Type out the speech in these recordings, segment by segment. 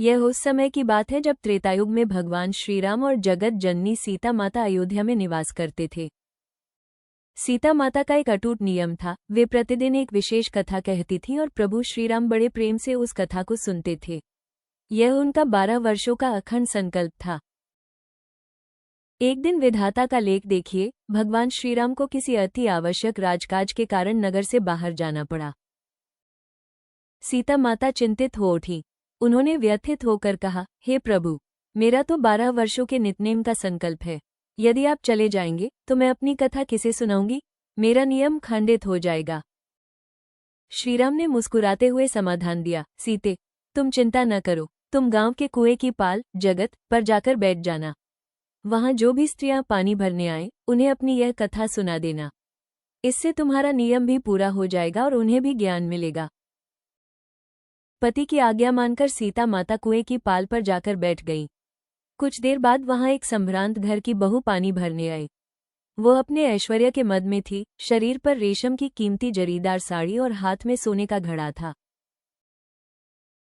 यह उस समय की बात है जब त्रेतायुग में भगवान श्रीराम और जगत जननी सीता माता अयोध्या में निवास करते थे। सीता माता का एक अटूट नियम था, वे प्रतिदिन एक विशेष कथा कहती थीं और प्रभु श्रीराम बड़े प्रेम से उस कथा को सुनते थे। यह उनका 12 वर्षों का अखंड संकल्प था। एक दिन विधाता का लेख देखिए, भगवान श्रीराम को किसी अति आवश्यक राजकाज के कारण नगर से बाहर जाना पड़ा। सीता माता चिंतित हो उठी। उन्होंने व्यथित होकर कहा, हे प्रभु, मेरा तो 12 वर्षों के नित्यनेम का संकल्प है। यदि आप चले जाएंगे तो मैं अपनी कथा किसे सुनाऊंगी? मेरा नियम खंडित हो जाएगा। श्रीराम ने मुस्कुराते हुए समाधान दिया, सीते, तुम चिंता न करो, तुम गांव के कुएं की पाल जगत पर जाकर बैठ जाना। वहां जो भी स्त्रियां पानी भरने आए, उन्हें अपनी यह कथा सुना देना। इससे तुम्हारा नियम भी पूरा हो जाएगा और उन्हें भी ज्ञान मिलेगा। पति की आज्ञा मानकर सीता माता कुएं की पाल पर जाकर बैठ गई। कुछ देर बाद वहां एक संभ्रांत घर की बहू पानी भरने आई। वो अपने ऐश्वर्य के मद में थी, शरीर पर रेशम की कीमती जरीदार साड़ी और हाथ में सोने का घड़ा था।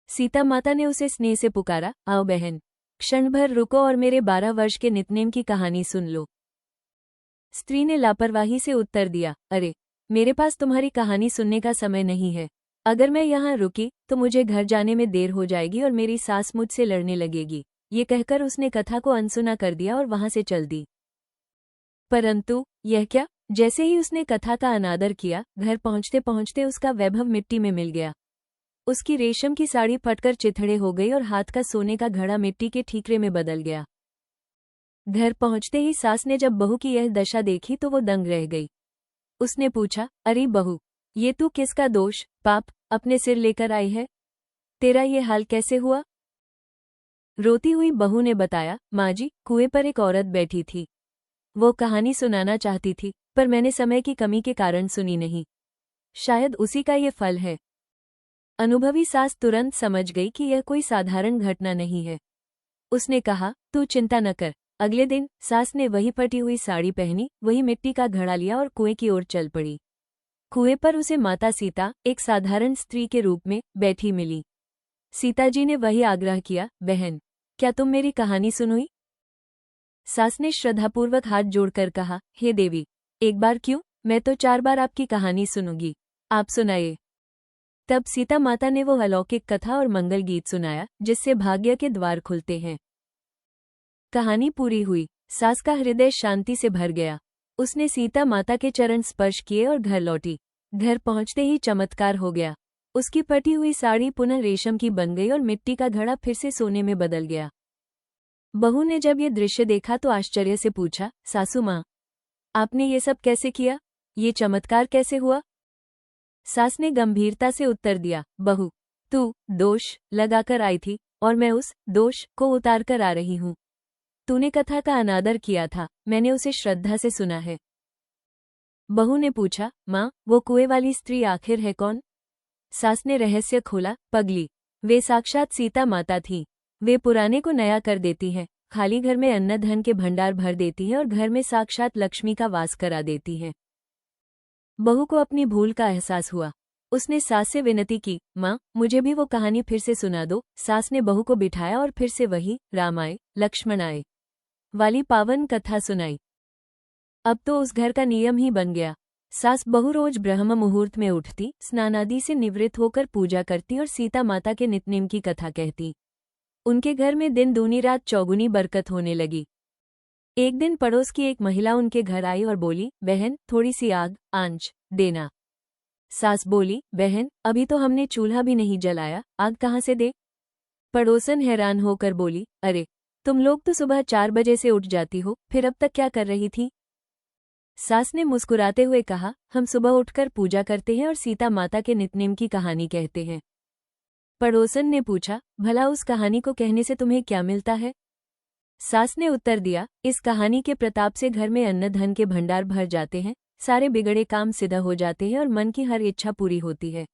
सीता माता ने उसे स्नेह से पुकारा, आओ बहन, क्षण भर रुको और मेरे 12 वर्ष के नित्यनेम की कहानी सुन लो। स्त्री ने लापरवाही से उत्तर दिया, अरे, मेरे पास तुम्हारी कहानी सुनने का समय नहीं है। अगर मैं यहाँ रुकी तो मुझे घर जाने में देर हो जाएगी और मेरी सास मुझसे लड़ने लगेगी। ये कहकर उसने कथा को अनसुना कर दिया और वहां से चल दी। परंतु यह क्या, जैसे ही उसने कथा का अनादर किया, घर पहुंचते पहुंचते उसका वैभव मिट्टी में मिल गया। उसकी रेशम की साड़ी फटकर चिथड़े हो गई और हाथ का सोने का घड़ा मिट्टी के ठीकरे में बदल गया। घर पहुंचते ही सास ने जब बहू की यह दशा देखी तो वो दंग रह गई। उसने पूछा, अरे बहू, ये तू किसका दोष पाप अपने सिर लेकर आई है? तेरा ये हाल कैसे हुआ? रोती हुई बहू ने बताया, माँ जी, कुएं पर एक औरत बैठी थी। वो कहानी सुनाना चाहती थी, पर मैंने समय की कमी के कारण सुनी नहीं। शायद उसी का ये फल है। अनुभवी सास तुरंत समझ गई कि यह कोई साधारण घटना नहीं है। उसने कहा, तू चिंता न कर। अगले दिन सास ने वही फटी हुई साड़ी पहनी, वही मिट्टी का घड़ा लिया और कुएं की ओर चल पड़ी। कुएं पर उसे माता सीता एक साधारण स्त्री के रूप में बैठी मिली। सीताजी ने वही आग्रह किया, बहन, क्या तुम मेरी कहानी सुनोगी? सास ने श्रद्धापूर्वक हाथ जोड़कर कहा, हे देवी, एक बार क्यों, मैं तो 4 बार आपकी कहानी सुनूंगी। आप सुनाइए। तब सीता माता ने वो अलौकिक कथा और मंगल गीत सुनाया जिससे भाग्य के द्वार खुलते हैं। कहानी पूरी हुई। सास का हृदय शांति से भर गया। उसने सीता माता के चरण स्पर्श किए और घर लौटी। घर पहुंचते ही चमत्कार हो गया। उसकी फटी हुई साड़ी पुनः रेशम की बन गई और मिट्टी का घड़ा फिर से सोने में बदल गया। बहू ने जब ये दृश्य देखा तो आश्चर्य से पूछा, सासू माँ, आपने ये सब कैसे किया? ये चमत्कार कैसे हुआ? सास ने गंभीरता से उत्तर दिया, बहू, तू दोष लगाकर आई थी और मैं उस दोष को उतार कर आ रही हूँ। तूने कथा का अनादर किया था, मैंने उसे श्रद्धा से सुना है। बहू ने पूछा, माँ, वो कुएं वाली स्त्री आखिर है कौन? सास ने रहस्य खोला, पगली, वे साक्षात सीता माता थीं। वे पुराने को नया कर देती हैं, खाली घर में अन्न धन के भंडार भर देती हैं और घर में साक्षात लक्ष्मी का वास करा देती हैं। बहू को अपनी भूल का एहसास हुआ। उसने सास से विनती की, माँ, मुझे भी वो कहानी फिर से सुना दो। सास ने बहू को बिठाया और फिर से वही राम आए लक्ष्मण आए वाली पावन कथा सुनाई। अब तो उस घर का नियम ही बन गया। सास बहू रोज ब्रह्म मुहूर्त में उठती, स्नान आदि से निवृत्त होकर पूजा करती और सीता माता के नित्यनेम की कथा कहती। उनके घर में दिन दूनी रात चौगुनी बरकत होने लगी। एक दिन पड़ोस की एक महिला उनके घर आई और बोली, बहन, थोड़ी सी आग आंच देना। सास बोली, बहन, अभी तो हमने चूल्हा भी नहीं जलाया, आग कहाँ से दे? पड़ोसन हैरान होकर बोली, अरे, तुम लोग तो सुबह 4 बजे से उठ जाती हो, फिर अब तक क्या कर रही थी? सास ने मुस्कुराते हुए कहा, हम सुबह उठकर पूजा करते हैं और सीता माता के नित्यनेम की कहानी कहते हैं। पड़ोसन ने पूछा, भला उस कहानी को कहने से तुम्हें क्या मिलता है? सास ने उत्तर दिया, इस कहानी के प्रताप से घर में अन्न धन के भंडार भर जाते हैं, सारे बिगड़े काम सिद्ध हो जाते हैं और मन की हर इच्छा पूरी होती है।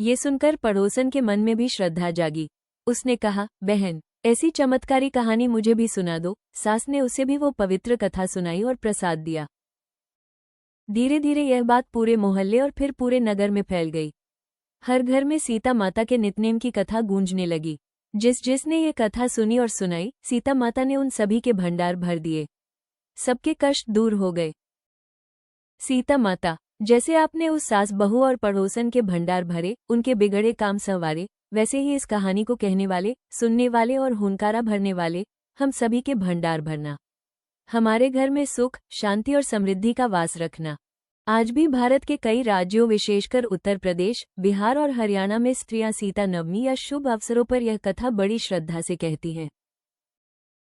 ये सुनकर पड़ोसन के मन में भी श्रद्धा जागी। उसने कहा, बहन, ऐसी चमत्कारी कहानी मुझे भी सुना दो। सास ने उसे भी वो पवित्र कथा सुनाई और प्रसाद दिया। धीरे धीरे यह बात पूरे मोहल्ले और फिर पूरे नगर में फैल गई। हर घर में सीता माता के नित्यनेम की कथा गूंजने लगी। जिसने ये कथा सुनी और सुनाई, सीता माता ने उन सभी के भंडार भर दिए। सबके कष्ट दूर हो गए। सीता माता, जैसे आपने उस सास बहू और पड़ोसन के भंडार भरे, उनके बिगड़े काम संवारे, वैसे ही इस कहानी को कहने वाले, सुनने वाले और हुनकारा भरने वाले हम सभी के भंडार भरना। हमारे घर में सुख, शांति और समृद्धि का वास रखना। आज भी भारत के कई राज्यों, विशेषकर उत्तर प्रदेश, बिहार और हरियाणा में स्त्रियां सीता नवमी या शुभ अवसरों पर यह कथा बड़ी श्रद्धा से कहती हैं।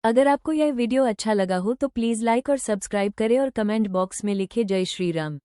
अगर आपको यह वीडियो अच्छा लगा हो तो प्लीज़ लाइक और सब्सक्राइब करें और कमेंट बॉक्स में लिखें जय श्री राम।